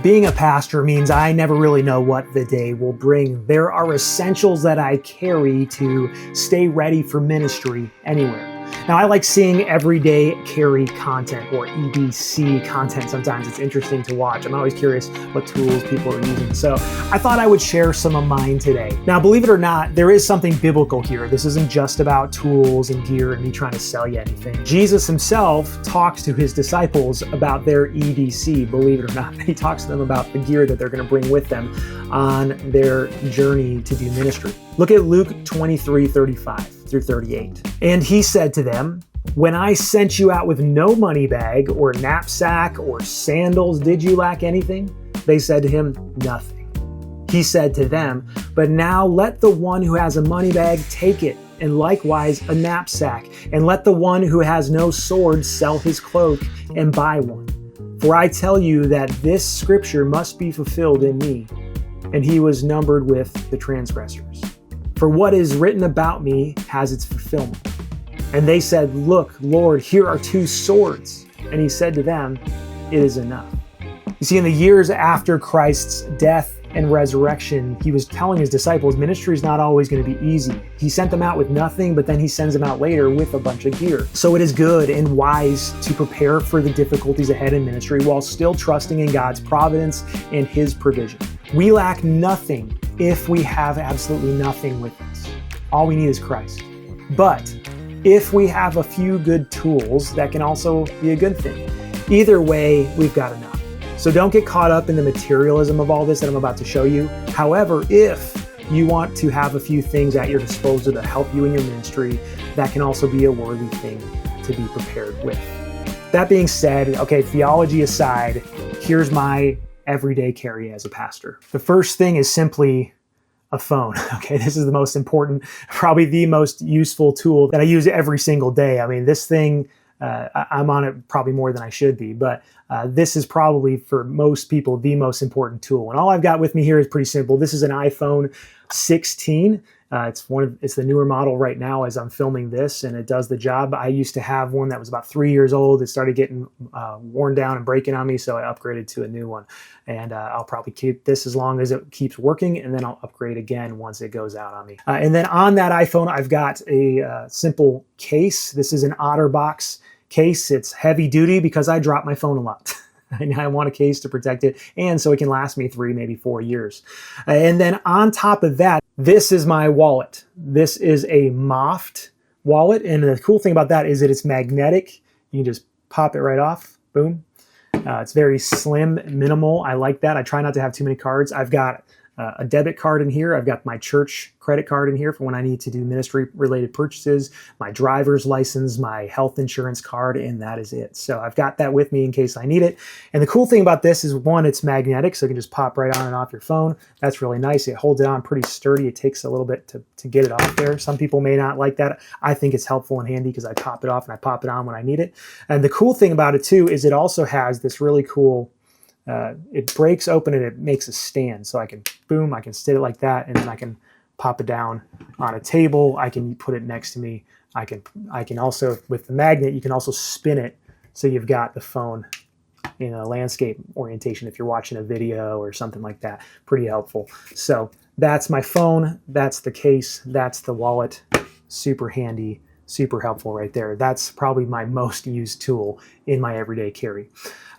Being a pastor means I never really know what the day will bring. There are essentials that I carry to stay ready for ministry anywhere. Now, I like seeing everyday carry content, or EDC content. Sometimes it's interesting to watch. I'm always curious what tools people are using. So I thought I would share some of mine today. Now, believe it or not, there is something biblical here. This isn't just about tools and gear and me trying to sell you anything. Jesus himself talks to his disciples about their EDC, believe it or not. He talks to them about the gear that they're going to bring with them on their journey to do ministry. Look at Luke 23:35 through 38. And he said to them, "When I sent you out with no money bag or knapsack or sandals, did you lack anything?" They said to him, "Nothing." He said to them, "But now let the one who has a money bag take it, and likewise a knapsack, and let the one who has no sword sell his cloak and buy one. For I tell you that this scripture must be fulfilled in me." And he was numbered with the transgressors. For what is written about me has its fulfillment. And they said, "Look, Lord, here are 2 swords." And he said to them, "It is enough." You see, in the years after Christ's death and resurrection, he was telling his disciples ministry is not always going to be easy. He sent them out with nothing, but then he sends them out later with a bunch of gear. So it is good and wise to prepare for the difficulties ahead in ministry while still trusting in God's providence and his provision. We lack nothing if we have absolutely nothing with us. All we need is Christ. But if we have a few good tools, that can also be a good thing. Either way, we've got enough. So don't get caught up in the materialism of all this that I'm about to show you. However, if you want to have a few things at your disposal to help you in your ministry, that can also be a worthy thing to be prepared with. That being said, okay, theology aside, here's my everyday carry as a pastor. The first thing is simply a phone. Okay, this is the most important, probably the most useful tool that I use every single day. I mean, this thing, I'm on it probably more than I should be, but this is probably for most people the most important tool. And all I've got with me here is pretty simple. This is an iPhone 16. It's the newer model right now as I'm filming this, and it does the job. I used to have one that was about 3 years old. It started getting worn down and breaking on me, so I upgraded to a new one. And I'll probably keep this as long as it keeps working, and then I'll upgrade again once it goes out on me. And then on that iPhone, I've got a simple case. This is an OtterBox case. It's heavy duty because I drop my phone a lot. And I want a case to protect it, and so it can last me 3, maybe 4 years. And then on top of that, this is my wallet. This is a Moft wallet, and the cool thing about that is that it's magnetic. You can just pop it right off, boom. It's very slim, minimal. I like that. I try not to have too many cards. I've got a debit card in here. I've got my church credit card in here for when I need to do ministry-related purchases, my driver's license, my health insurance card, and that is it. So I've got that with me in case I need it. And the cool thing about this is, one, it's magnetic, so it can just pop right on and off your phone. That's really nice. It holds it on pretty sturdy. It takes a little bit to get it off there. Some people may not like that. I think it's helpful and handy because I pop it off and I pop it on when I need it. And the cool thing about it, too, is it also has this really cool it breaks open and it makes a stand. So I can, boom, I can sit it like that, and then I can pop it down on a table. I can put it next to me. I can also, with the magnet, you can also spin it. So you've got the phone in a landscape orientation if you're watching a video or something like that. Pretty helpful. So that's my phone. That's the case. That's the wallet. Super handy. Super helpful right there. That's probably my most used tool in my everyday carry.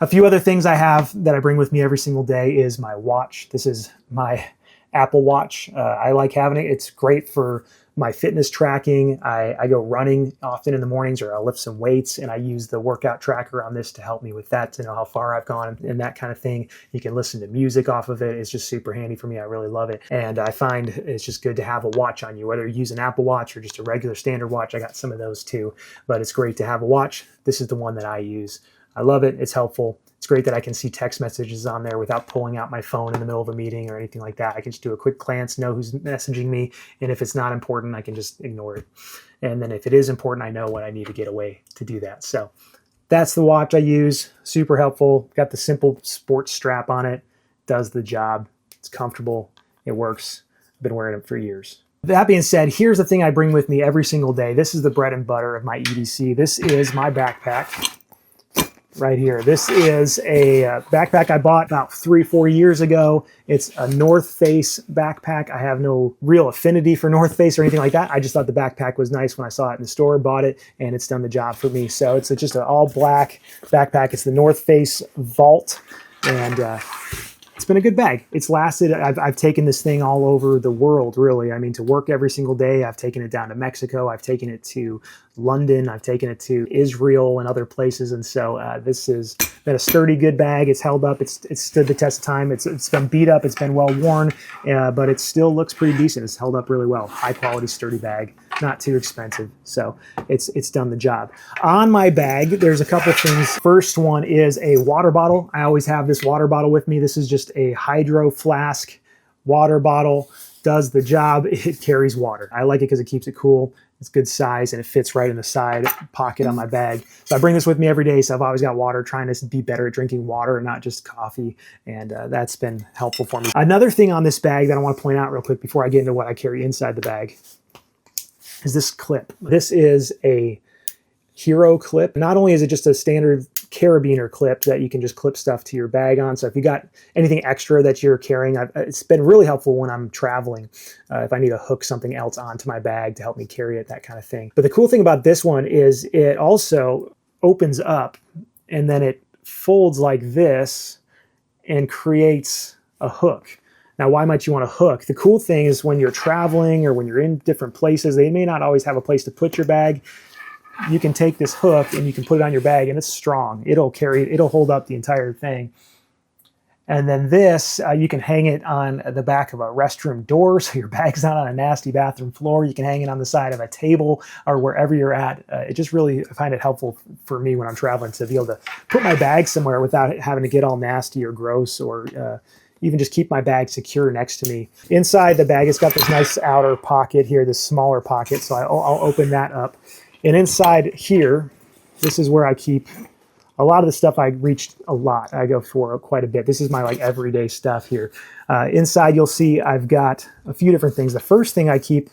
A few other things I have that I bring with me every single day is my watch. This is my Apple Watch. I like having it. It's great for my fitness tracking. I go running often in the mornings, or I'll lift some weights, and I use the workout tracker on this to help me with that, to know how far I've gone and that kind of thing. You can listen to music off of it. It's just super handy for me. I really love it. And I find it's just good to have a watch on you, whether you use an Apple Watch or just a regular standard watch. I got some of those too, but it's great to have a watch. This is the one that I use. I love it. It's helpful. It's great that I can see text messages on there without pulling out my phone in the middle of a meeting or anything like that. I can just do a quick glance, know who's messaging me, and if it's not important, I can just ignore it. And then if it is important, I know when I need to get away to do that. So that's the watch I use. Super helpful. Got the simple sports strap on it. Does the job. It's comfortable. It works. I've been wearing it for years. That being said, here's the thing I bring with me every single day. This is the bread and butter of my EDC. This is my backpack. right here. This is a backpack I bought about 3-4 years ago. It's a North Face backpack. I have no real affinity for North Face or anything like that. I just thought the backpack was nice when I saw it in the store, bought it, and it's done the job for me. So it's just an all black backpack. It's the North Face Vault, and it's been a good bag. It's lasted. I've taken this thing all over the world, really. I mean, to work every single day. I've taken it down to Mexico. I've taken it to London. I've taken it to Israel and other places. And so this has been a sturdy, good bag. It's held up. It's stood the test of time. It's been beat up. It's been well worn, but it still looks pretty decent. It's held up really well. High quality, sturdy bag. Not too expensive. So it's done the job. On my bag, there's a couple things. First one is a water bottle. I always have this water bottle with me. This is just a hydro flask water bottle. Does the job. It carries water. I like it because it keeps it cool. It's good size and it fits right in the side pocket on my bag. So I bring this with me every day. So I've always got water, trying to be better at drinking water and not just coffee. And that's been helpful for me. Another thing on this bag that I want to point out real quick before I get into what I carry inside the bag is this clip. This is a Hero clip. Not only is it just a standard carabiner clip that you can just clip stuff to your bag on. So if you got anything extra that you're carrying, it's been really helpful when I'm traveling. If I need to hook something else onto my bag to help me carry it, that kind of thing. But the cool thing about this one is it also opens up and then it folds like this and creates a hook. Now, why might you want a hook? The cool thing is when you're traveling or when you're in different places, they may not always have a place to put your bag. You can take this hook and you can put it on your bag and it's strong. It'll hold up the entire thing. And then this, you can hang it on the back of a restroom door so your bag's not on a nasty bathroom floor. You can hang it on the side of a table or wherever you're at. It just really, I find it helpful for me when I'm traveling to be able to put my bag somewhere without having to get all nasty or gross or even just keep my bag secure next to me. Inside the bag, it's got this nice outer pocket here, this smaller pocket. So I'll open that up. And inside here, this is where I keep a lot of the stuff I reached a lot. I go for quite a bit. This is my like everyday stuff here. Inside, you'll see I've got a few different things. The first thing I keep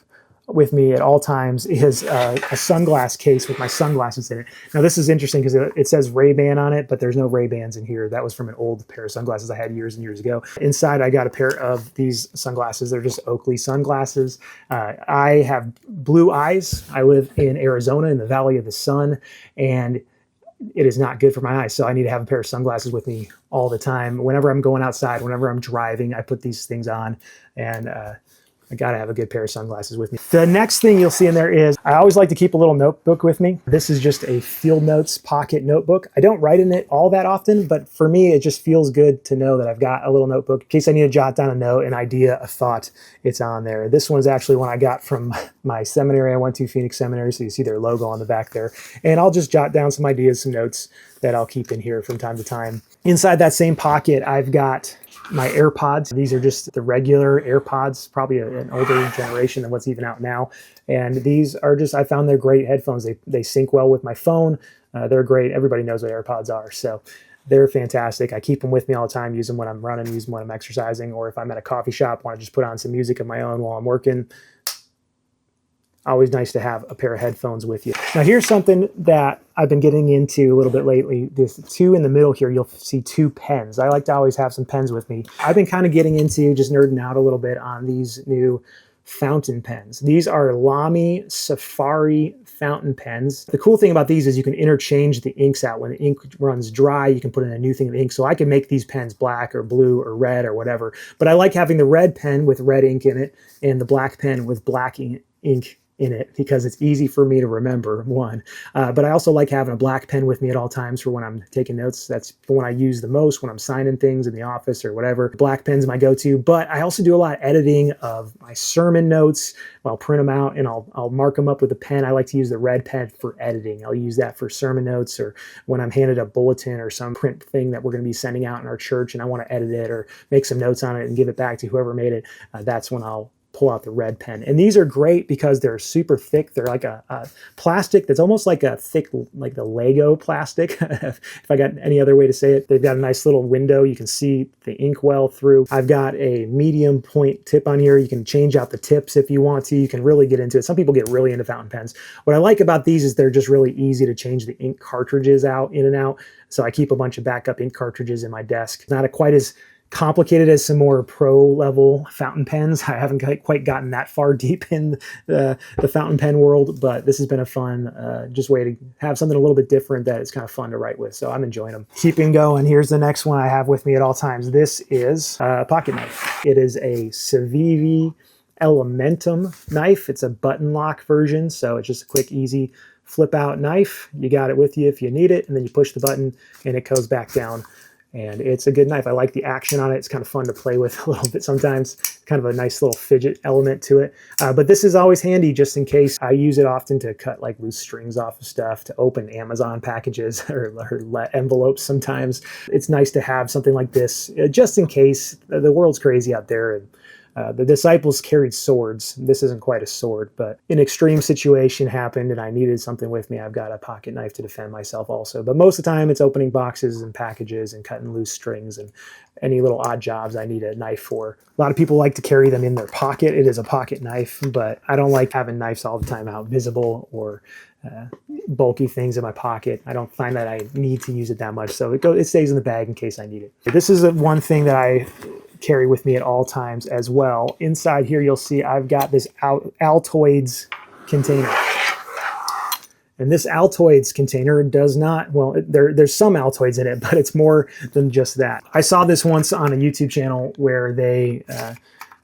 with me at all times is a sunglass case with my sunglasses in it. Now this is interesting because it says Ray-Ban on it, but there's no Ray-Bans in here. That was from an old pair of sunglasses I had years and years ago. Inside I got a pair of these sunglasses. They're just Oakley sunglasses. I have blue eyes. I live in Arizona in the Valley of the Sun, and it is not good for my eyes. So I need to have a pair of sunglasses with me all the time. Whenever I'm going outside, whenever I'm driving, I put these things on, and I got to have a good pair of sunglasses with me. The next thing you'll see in there is I always like to keep a little notebook with me. This is just a field notes pocket notebook. I don't write in it all that often, but for me, it just feels good to know that I've got a little notebook in case I need to jot down a note, an idea, a thought. It's on there. This one's actually one I got from my seminary. I went to Phoenix Seminary, so you see their logo on the back there. And I'll just jot down some ideas, some notes that I'll keep in here from time to time. Inside that same pocket, I've got my AirPods. These are just the regular AirPods, probably an older generation than what's even out now. And these are just, I found they're great headphones. They sync well with my phone. They're great. Everybody knows what AirPods are. So they're fantastic. I keep them with me all the time, use them when I'm running, use them when I'm exercising, or if I'm at a coffee shop, want to just put on some music of my own while I'm working. Always nice to have a pair of headphones with you. Now here's something that I've been getting into a little bit lately. This two in the middle here, you'll see 2 pens. I like to always have some pens with me. I've been kind of getting into just nerding out a little bit on these new fountain pens. These are Lamy Safari fountain pens. The cool thing about these is you can interchange the inks out. When the ink runs dry, you can put in a new thing of ink. So I can make these pens black or blue or red or whatever. But I like having the red pen with red ink in it and the black pen with black ink in it because it's easy for me to remember, one. But I also like having a black pen with me at all times for when I'm taking notes. That's the one I use the most when I'm signing things in the office or whatever. Black pen's my go-to, but I also do a lot of editing of my sermon notes. I'll print them out and I'll mark them up with a pen. I like to use the red pen for editing. I'll use that for sermon notes or when I'm handed a bulletin or some print thing that we're going to be sending out in our church and I want to edit it or make some notes on it and give it back to whoever made it. That's when I'll pull out the red pen. And these are great because they're super thick. They're like a plastic that's almost like a thick, like the Lego plastic, if I got any other way to say it. They've got a nice little window. You can see the ink well through. I've got a medium point tip on here. You can change out the tips if you want to. You can really get into it. Some people get really into fountain pens. What I like about these is they're just really easy to change the ink cartridges out, in and out. So I keep a bunch of backup ink cartridges in my desk. Not quite as complicated as some more pro level fountain pens. I haven't quite gotten that far deep in the fountain pen world, but this has been a fun just way to have something a little bit different that is kind of fun to write with. So I'm enjoying them. Keeping going, here's the next one I have with me at all times. This is a pocket knife. It is a Civivi Elementum knife. It's a button lock version, so it's just a quick, easy flip out knife. You got it with you if you need it, and then you push the button and it goes back down. And it's a good knife. I like the action on it. It's kind of fun to play with a little bit sometimes. Kind of a nice little fidget element to it. But this is always handy just in case. I use it often to cut like loose strings off of stuff, to open Amazon packages or envelopes sometimes. It's nice to have something like this just in case. The world's crazy out there, and the disciples carried swords. This isn't quite a sword, but an extreme situation happened and I needed something with me. I've got a pocket knife to defend myself also. But most of the time it's opening boxes and packages and cutting loose strings and any little odd jobs I need a knife for. A lot of people like to carry them in their pocket. It is a pocket knife, but I don't like having knives all the time out visible or bulky things in my pocket. I don't find that I need to use it that much, so it stays in the bag in case I need it. This is one thing that I carry with me at all times as well. Inside here you'll see I've got this Altoids container. And this Altoids container does not, well, there's some Altoids in it, but it's more than just that. I saw this once on a YouTube channel where they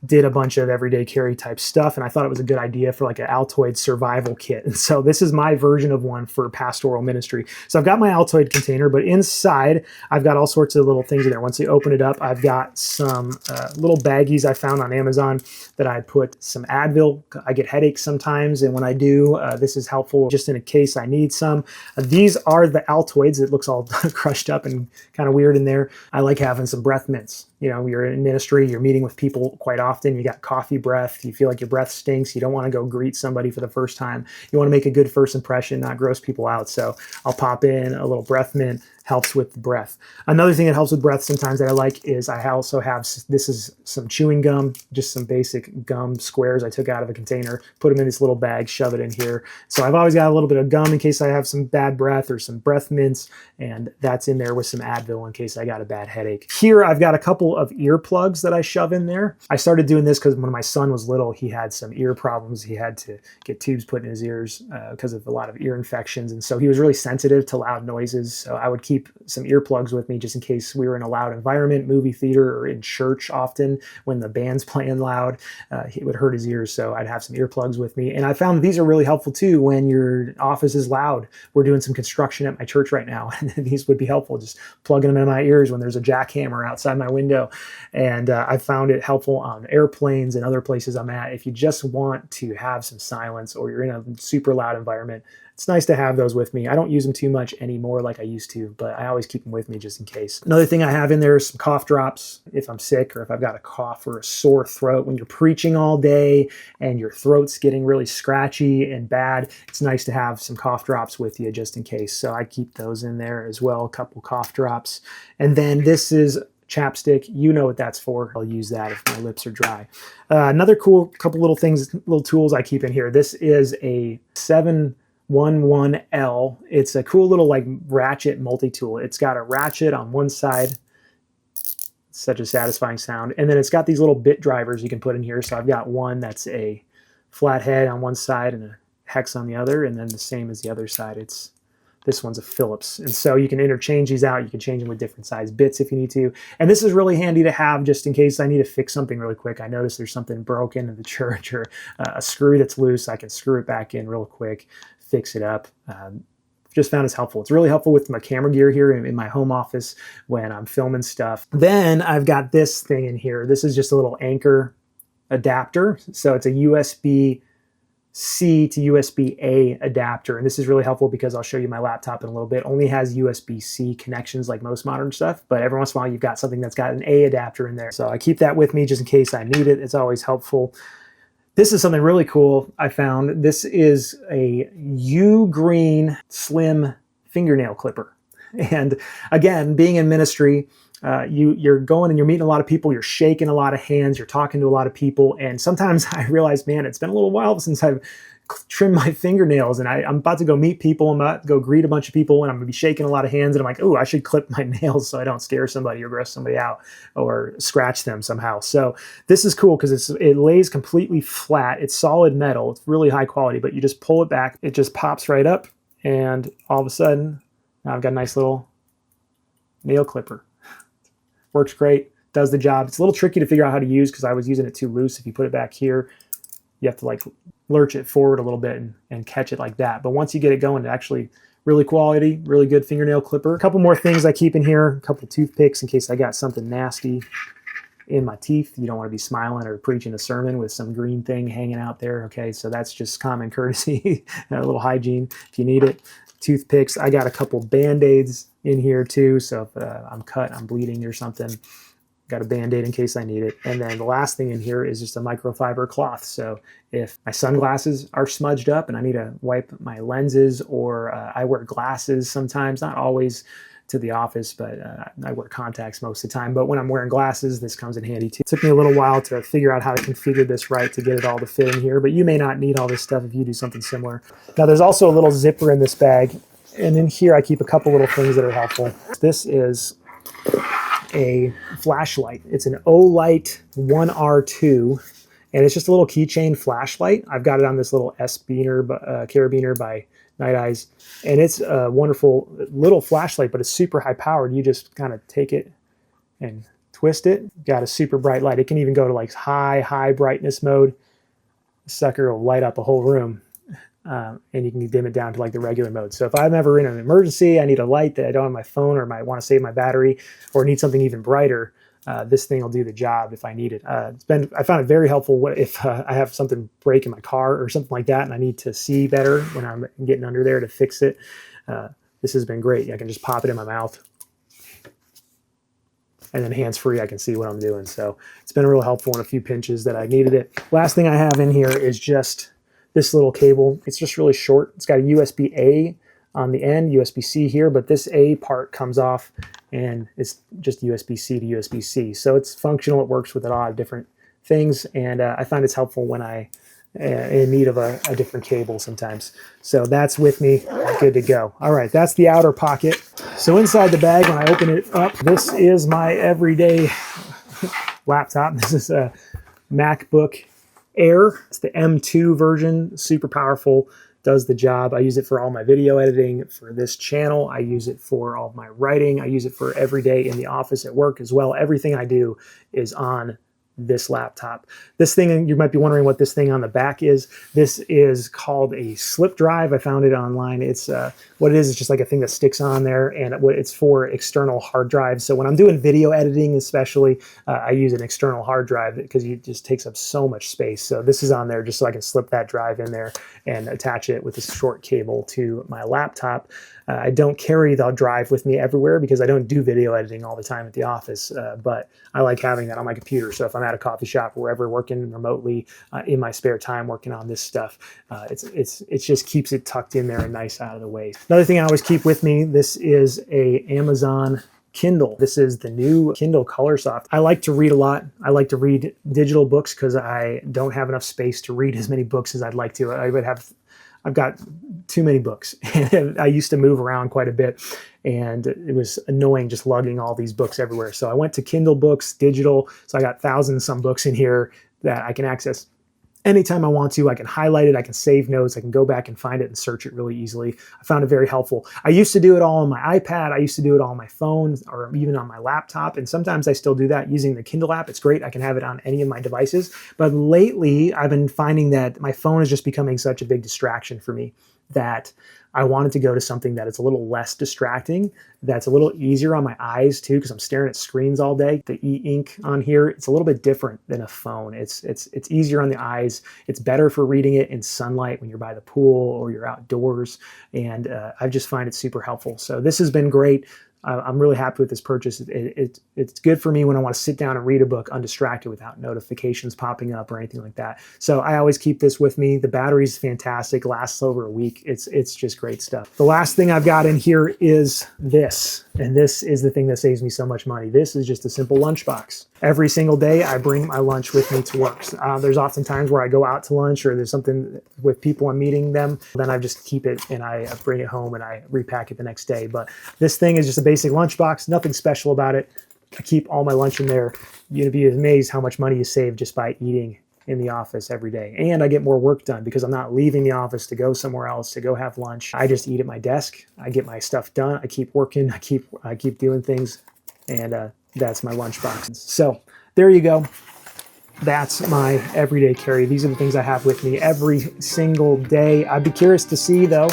did a bunch of everyday carry type stuff, and I thought it was a good idea for like an Altoid survival kit. And so this is my version of one for pastoral ministry. So I've got my Altoid container, but inside I've got all sorts of little things in there. Once you open it up, I've got some little baggies I found on Amazon that I put some Advil. I get headaches sometimes, and when I do, this is helpful just in a case I need some. These are the Altoids. It looks all crushed up and kind of weird in there. I like having some breath mints. You know, you're in ministry, you're meeting with people quite often, you got coffee breath, you feel like your breath stinks, you don't want to go greet somebody for the first time. You want to make a good first impression, not gross people out. So I'll pop in a little breath mint, helps with the breath. Another thing that helps with breath sometimes that I like is I also have, this is some chewing gum, just some basic gum squares I took out of a container, put them in this little bag, shove it in here. So I've always got a little bit of gum in case I have some bad breath or some breath mints, and that's in there with some Advil in case I got a bad headache. Here I've got a couple of earplugs that I shove in there. I started doing this because when my son was little, he had some ear problems. He had to get tubes put in his ears because of a lot of ear infections, and so he was really sensitive to loud noises. So I would keep some earplugs with me just in case we were in a loud environment, movie theater, or in church often when the band's playing loud. It would hurt his ears, so I'd have some earplugs with me. And I found these are really helpful too when your office is loud. We're doing some construction at my church right now, and these would be helpful, just plugging them in my ears when there's a jackhammer outside my window. And I found it helpful on airplanes and other places I'm at. If you just want to have some silence or you're in a super loud environment, it's nice to have those with me. I don't use them too much anymore like I used to, but I always keep them with me just in case. Another thing I have in there is some cough drops if I'm sick or if I've got a cough or a sore throat. When you're preaching all day and your throat's getting really scratchy and bad, it's nice to have some cough drops with you just in case. So I keep those in there as well, a couple cough drops. And then this is chapstick. You know what that's for. I'll use that if my lips are dry. Another cool couple little things, little tools I keep in here. This is a 711L. It's a cool little like ratchet multi-tool. It's got a ratchet on one side. Such a satisfying sound. And then it's got these little bit drivers you can put in here. So I've got one that's a flathead on one side and a hex on the other, and then the same as the other side. This one's a Phillips. And so you can interchange these out. You can change them with different size bits if you need to. And this is really handy to have just in case I need to fix something really quick. I notice there's something broken in the church or a screw that's loose. I can screw it back in real quick, fix it up. Just found it's helpful. It's really helpful with my camera gear here in my home office when I'm filming stuff. Then I've got this thing in here. This is just a little anchor adapter. So it's a USB-C to USB-A adapter. And this is really helpful because I'll show you my laptop in a little bit. Only has USB-C connections like most modern stuff, but every once in a while you've got something that's got an A adapter in there. So I keep that with me just in case I need it. It's always helpful. This is something really cool I found. This is a U-green slim fingernail clipper. And again, being in ministry, you're going and you're meeting a lot of people, you're shaking a lot of hands, you're talking to a lot of people. And sometimes I realize, man, it's been a little while since I've trimmed my fingernails, and I'm about to go meet people. I'm about to go greet a bunch of people, and I'm gonna be shaking a lot of hands. And I'm like, oh, I should clip my nails so I don't scare somebody or gross somebody out or scratch them somehow. So this is cool because it lays completely flat. It's solid metal. It's really high quality, but you just pull it back. It just pops right up, and all of a sudden, now I've got a nice little nail clipper. Works great. Does the job. It's a little tricky to figure out how to use because I was using it too loose. If you put it back here, you have to like lurch it forward a little bit and catch it like that. But once you get it going, it actually really quality, really good fingernail clipper. A couple more things I keep in here, a couple toothpicks in case I got something nasty in my teeth. You don't want to be smiling or preaching a sermon with some green thing hanging out there. Okay, so that's just common courtesy, a little hygiene if you need it. Toothpicks. I got a couple Band-Aids in here too, so if I'm cut, I'm bleeding or something, got a Band-Aid in case I need it. And then the last thing in here is just a microfiber cloth. So if my sunglasses are smudged up and I need to wipe my lenses, or I wear glasses sometimes, not always to the office, but I wear contacts most of the time. But when I'm wearing glasses, this comes in handy too. It took me a little while to figure out how to configure this right to get it all to fit in here, but you may not need all this stuff if you do something similar. Now there's also a little zipper in this bag, and in here I keep a couple little things that are helpful. This is a flashlight. It's an Olight 1R2, and it's just a little keychain flashlight. I've got it on this little carabiner by Night Eyes, and it's a wonderful little flashlight, but it's super high powered. You just kind of take it and twist it. Got a super bright light. It can even go to like high brightness mode. The sucker will light up a whole room. And you can dim it down to like the regular mode. So if I'm ever in an emergency, I need a light that I don't have my phone, or might want to save my battery, or need something even brighter, this thing will do the job if I need it. I found it very helpful if I have something break in my car or something like that, and I need to see better when I'm getting under there to fix it. This has been great. I can just pop it in my mouth, and then hands-free, I can see what I'm doing. So it's been real helpful in a few pinches that I needed it. Last thing I have in here is just this little cable. It's just really short. It's got a USB-A on the end, USB-C here, but this A part comes off and it's just USB-C to USB-C. So it's functional. It works with a lot of different things, and I find it's helpful when I in need of a different cable sometimes. So that's with me, good to go. All right, that's the outer pocket. So inside the bag, when I open it up, this is my everyday laptop. This is a MacBook Air. It's the M2 version, super powerful, does the job. I use it for all my video editing for this channel. I use it for all my writing. I use it for every day in the office, at work as well. Everything I do is on this laptop. This thing, you might be wondering what this thing on the back is. This is called a slip drive. I found it online. It's what it is just like a thing that sticks on there, and it's for external hard drives. So when I'm doing video editing especially, I use an external hard drive because it just takes up so much space. So this is on there just so I can slip that drive in there and attach it with a short cable to my laptop. I don't carry the drive with me everywhere because I don't do video editing all the time at the office, but I like having that on my computer. So if I'm at a coffee shop or wherever, working remotely in my spare time, working on this stuff, it just keeps it tucked in there and nice out of the way. Another thing I always keep with me, this is a Amazon Kindle. This is the new Kindle Colorsoft. I like to read a lot. I like to read digital books because I don't have enough space to read as many books as I'd like to. I've got too many books. I used to move around quite a bit, and it was annoying just lugging all these books everywhere. So I went to Kindle books, digital. So I got thousands some books in here that I can access anytime I want to. I can highlight it, I can save notes, I can go back and find it and search it really easily. I found it very helpful. I used to do it all on my iPad, I used to do it all on my phone, or even on my laptop, and sometimes I still do that using the Kindle app. It's great, I can have it on any of my devices. But lately, I've been finding that my phone is just becoming such a big distraction for me that I wanted to go to something that is a little less distracting, that's a little easier on my eyes too, because I'm staring at screens all day. The e-ink on here, it's a little bit different than a phone. It's easier on the eyes. It's better for reading it in sunlight when you're by the pool or you're outdoors, and I just find it super helpful. So this has been great. I'm really happy with this purchase. It's good for me when I want to sit down and read a book undistracted without notifications popping up or anything like that. So I always keep this with me. The battery's fantastic, lasts over a week. It's just great stuff. The last thing I've got in here is this, and this is the thing that saves me so much money. This is just a simple lunchbox. Every single day I bring my lunch with me to work. There's often times where I go out to lunch or there's something with people I'm meeting them, then I just keep it and I bring it home and I repack it the next day. But this thing is just a basic lunchbox, nothing special about it. I keep all my lunch in there. You're gonna be amazed how much money you save just by eating in the office every day. And I get more work done because I'm not leaving the office to go somewhere else to go have lunch. I just eat at my desk. I get my stuff done. I keep working. I keep doing things, and that's my lunchbox. So there you go. That's my everyday carry. These are the things I have with me every single day. I'd be curious to see, though,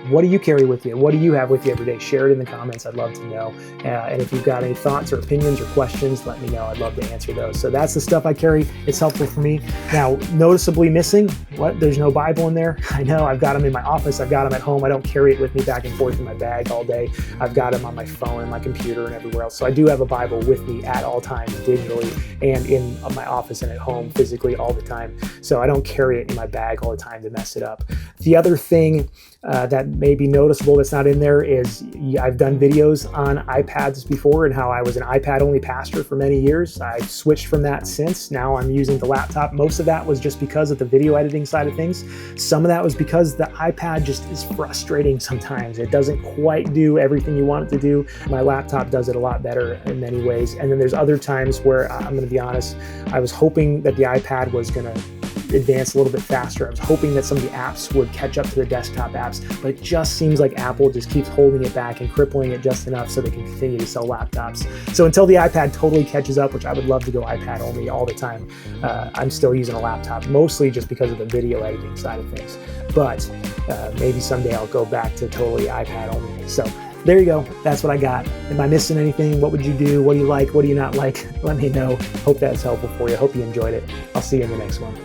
what do you carry with you? What do you have with you every day? Share it in the comments. I'd love to know. And if you've got any thoughts or opinions or questions, let me know. I'd love to answer those. So that's the stuff I carry. It's helpful for me. Now, noticeably missing, what? There's no Bible in there? I know. I've got them in my office. I've got them at home. I don't carry it with me back and forth in my bag all day. I've got them on my phone and my computer and everywhere else. So I do have a Bible with me at all times, digitally, and in my office and at home physically all the time. So I don't carry it in my bag all the time to mess it up. The other thing that may be noticeable that's not in there is I've done videos on iPads before and how I was an iPad-only pastor for many years. I've switched from that since. Now I'm using the laptop. Most of that was just because of the video editing side of things. Some of that was because the iPad just is frustrating sometimes. It doesn't quite do everything you want it to do. My laptop does it a lot better in many ways. And then there's other times where, I'm going to be honest, I was hoping that the iPad was going to advance a little bit faster. I was hoping that some of the apps would catch up to the desktop apps, but it just seems like Apple just keeps holding it back and crippling it just enough so they can continue to sell laptops. So until the iPad totally catches up, which I would love to go iPad only all the time, I'm still using a laptop, mostly just because of the video editing side of things. But maybe someday I'll go back to totally iPad only. So there you go. That's what I got. Am I missing anything? What would you do? What do you like? What do you not like? Let me know. Hope that's helpful for you. Hope you enjoyed it. I'll see you in the next one.